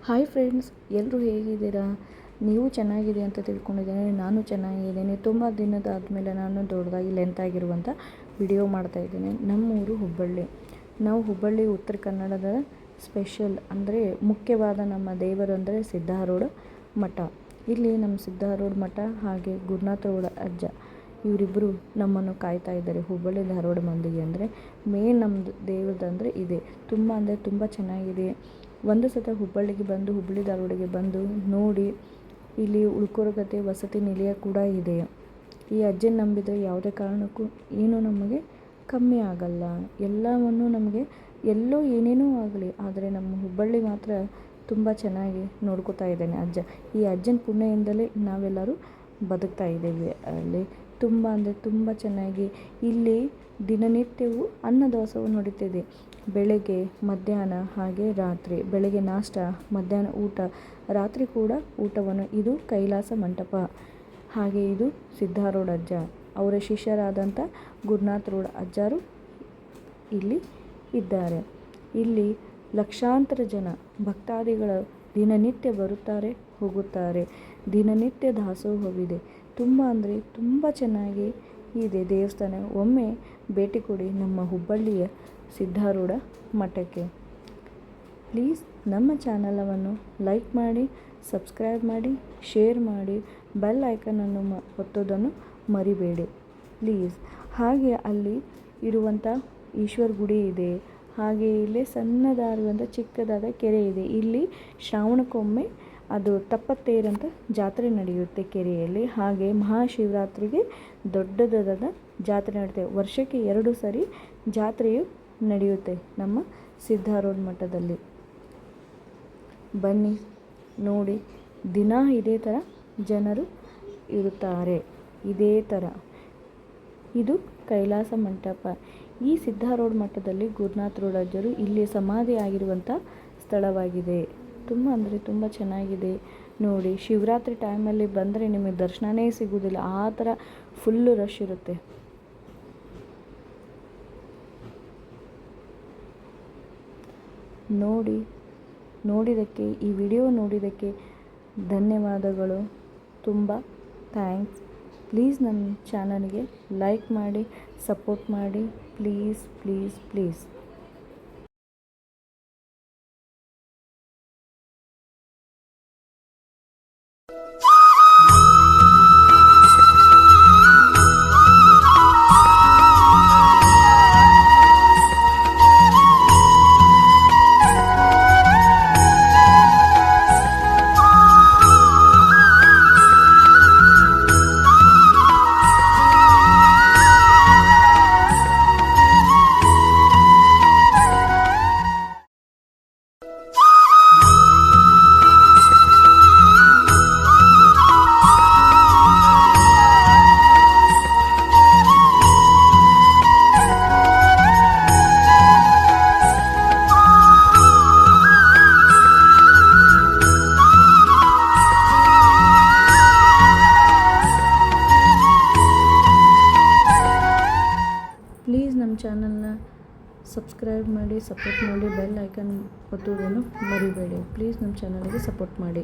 Hi friends, ಎಲ್ಲರೂ ಹೇಗಿದ್ದೀರಾ? ನೀವು ಚೆನ್ನಾಗಿದೆ ಅಂತ ತಿಳ್ಕೊಂಡಿದ್ದೇನೆ. ನಾನು ಚೆನ್ನಾಗಿದ್ದೀನಿ. ತುಂಬ ದಿನದಾದಮೇಲೆ ನಾನು ದೊಡ್ಡದಾಗಿ ಲೆಂತ್ ಆಗಿರುವಂಥ ವಿಡಿಯೋ ಮಾಡ್ತಾಯಿದ್ದೀನಿ. ನಮ್ಮೂರು ಹುಬ್ಬಳ್ಳಿ. ನಾವು ಹುಬ್ಬಳ್ಳಿ ಉತ್ತರ ಕನ್ನಡದ ಸ್ಪೆಷಲ್ ಅಂದರೆ ಮುಖ್ಯವಾದ ನಮ್ಮ ದೇವರು ಅಂದರೆ ಸಿದ್ಧಾರೂಢ ಮಠ. ಇಲ್ಲಿ ನಮ್ಮ ಸಿದ್ಧಾರೂಢ ಮಠ ಹಾಗೆ ಗುರುನಾಥರೂಢ ಅಜ್ಜ ಇವರಿಬ್ಬರು ನಮ್ಮನ್ನು ಕಾಯ್ತಾ ಇದ್ದಾರೆ. ಹುಬ್ಬಳ್ಳಿ ಧಾರವಾಡ ಮಂದಿಗೆ ಅಂದರೆ ಮೇನ್ ನಮ್ಮದು ದೇವ್ರದಂದರೆ ಇದೆ. ತುಂಬ ಅಂದರೆ ತುಂಬ ಚೆನ್ನಾಗಿದೆ. ಒಂದು ಸತ ಹುಬ್ಬಳ್ಳಿಗೆ ಬಂದು ಹುಬ್ಬಳ್ಳಿ ಧಾರವಾಡಿಗೆ ಬಂದು ನೋಡಿ. ಇಲ್ಲಿ ಉಳ್ಕೊರೋಗತೆ ವಸತಿ ನಿಲಯ ಕೂಡ ಇದೆ. ಈ ಅಜ್ಜನ ನಂಬಿದರೆ ಯಾವುದೇ ಕಾರಣಕ್ಕೂ ಏನೂ ನಮಗೆ ಕಮ್ಮಿ ಆಗಲ್ಲ. ಎಲ್ಲವನ್ನು ನಮಗೆ ಎಲ್ಲೋ ಏನೇನೋ ಆಗಲಿ, ಆದರೆ ನಮ್ಮ ಹುಬ್ಬಳ್ಳಿ ಮಾತ್ರ ತುಂಬ ಚೆನ್ನಾಗಿ ನೋಡ್ಕೋತಾ ಇದ್ದಾನೆ ಅಜ್ಜ. ಈ ಅಜ್ಜನ ಪುಣ್ಯದಿಂದಲೇ ನಾವೆಲ್ಲರೂ ಬದುಕ್ತಾ ಇದ್ದೇವೆ. ಅಲ್ಲಿ ತುಂಬ ಅಂದರೆ ತುಂಬ ಚೆನ್ನಾಗಿ ಇಲ್ಲಿ ದಿನನಿತ್ಯವೂ ಅನ್ನದಾಸೋಹ ನಡೀತಿದೆ. ಬೆಳಗ್ಗೆ, ಮಧ್ಯಾಹ್ನ ಹಾಗೆ ರಾತ್ರಿ. ಬೆಳಗ್ಗೆ ನಾಷ್ಟ, ಮಧ್ಯಾಹ್ನ ಊಟ, ರಾತ್ರಿ ಕೂಡ ಊಟವನ್ನು. ಇದು ಕೈಲಾಸ ಮಂಟಪ. ಹಾಗೆ ಇದು ಸಿದ್ಧಾರೂಢ ಅಜ್ಜ, ಅವರ ಶಿಷ್ಯರಾದಂಥ ಗುರುನಾಥರೂಢ ಅಜ್ಜರು ಇಲ್ಲಿ ಇದ್ದಾರೆ. ಇಲ್ಲಿ ಲಕ್ಷಾಂತರ ಜನ ಭಕ್ತಾದಿಗಳು ದಿನನಿತ್ಯ ಬರುತ್ತಾರೆ, ಹೋಗುತ್ತಾರೆ. ದಿನನಿತ್ಯ ದಾಸೋಹವಿದೆ. ತುಂಬ ಅಂದರೆ ತುಂಬ ಚೆನ್ನಾಗಿ ಇದೆ ದೇವಸ್ಥಾನ. ಒಮ್ಮೆ ಭೇಟಿ ಕೊಡಿ ನಮ್ಮ ಹುಬ್ಬಳ್ಳಿಯ ಸಿದ್ಧಾರೂಢ ಮಠಕ್ಕೆ. ಪ್ಲೀಸ್ ನಮ್ಮ ಚಾನಲವನ್ನು ಲೈಕ್ ಮಾಡಿ, ಸಬ್ಸ್ಕ್ರೈಬ್ ಮಾಡಿ, ಶೇರ್ ಮಾಡಿ, ಬೆಲ್ ಐಕನನ್ನು ಒತ್ತೋದನ್ನು ಮರಿಬೇಡಿ ಪ್ಲೀಸ್. ಹಾಗೆ ಅಲ್ಲಿ ಇರುವಂಥ ಈಶ್ವರ ಗುಡಿ ಇದೆ. ಹಾಗೆ ಇಲ್ಲಿ ಸಣ್ಣದಾಗಿರುವಂಥ ಚಿಕ್ಕದಾದ ಕೆರೆ ಇದೆ. ಇಲ್ಲಿ ಶ್ರಾವಣಕ್ಕೊಮ್ಮೆ ಅದು ತಪ್ಪತ್ತೇರಂತ ಜಾತ್ರೆ ನಡೆಯುತ್ತೆ ಕೆರೆಯಲ್ಲಿ. ಹಾಗೆ ಮಹಾಶಿವರಾತ್ರಿಗೆ ದೊಡ್ಡದಾದ ಜಾತ್ರೆ ನಡೆಯುತ್ತೆ. ವರ್ಷಕ್ಕೆ 2 ಸರಿ ಜಾತ್ರೆಯು ನಡೆಯುತ್ತೆ ನಮ್ಮ ಸಿದ್ಧಾರೂಢ ಮಠದಲ್ಲಿ. ಬನ್ನಿ ನೋಡಿ. ದಿನ ಇದೇ ಥರ ಜನರು ಇರುತ್ತಾರೆ. ಇದೇ ಥರ ಇದು ಕೈಲಾಸ ಮಂಟಪ. ಈ ಸಿದ್ಧಾರೂಢ ಮಠದಲ್ಲಿ ಗುರುನಾಥರೂಢ ಅಜ್ಜರು ಇಲ್ಲಿ ಸಮಾಧಿ ಆಗಿರುವಂಥ ಸ್ಥಳವಾಗಿದೆ. ತುಂಬ ಅಂದರೆ ತುಂಬ ಚೆನ್ನಾಗಿದೆ ನೋಡಿ. ಶಿವರಾತ್ರಿ ಟೈಮಲ್ಲಿ ಬಂದರೆ ನಿಮಗೆ ದರ್ಶನವೇ ಸಿಗೋದಿಲ್ಲ, ಆ ಥರ ಫುಲ್ಲು ರಶ್ ಇರುತ್ತೆ. ನೋಡಿದ್ದಕ್ಕೆ, ಈ ವಿಡಿಯೋ ನೋಡಿದ್ದಕ್ಕೆ ಧನ್ಯವಾದಗಳು. ತುಂಬ ಥ್ಯಾಂಕ್ಸ್. ಪ್ಲೀಸ್ ನನ್ನ ಚಾನಲ್ಗೆ ಲೈಕ್ ಮಾಡಿ, ಸಪೋರ್ಟ್ ಮಾಡಿ ಪ್ಲೀಸ್ ಪ್ಲೀಸ್ ಪ್ಲೀಸ್. ಪ್ಲೀಸ್ ನಮ್ಮ ಚಾನಲ್ನ ಸಬ್ಸ್ಕ್ರೈಬ್ ಮಾಡಿ, ಸಪೋರ್ಟ್ ಮಾಡಿ, ಬೆಲ್ ಐಕನ್ ಒತ್ತೋದನ್ನು ಮರಿಬೇಡಿ. ಪ್ಲೀಸ್ ನಮ್ಮ ಚಾನಲ್ಗೆ ಸಪೋರ್ಟ್ ಮಾಡಿ.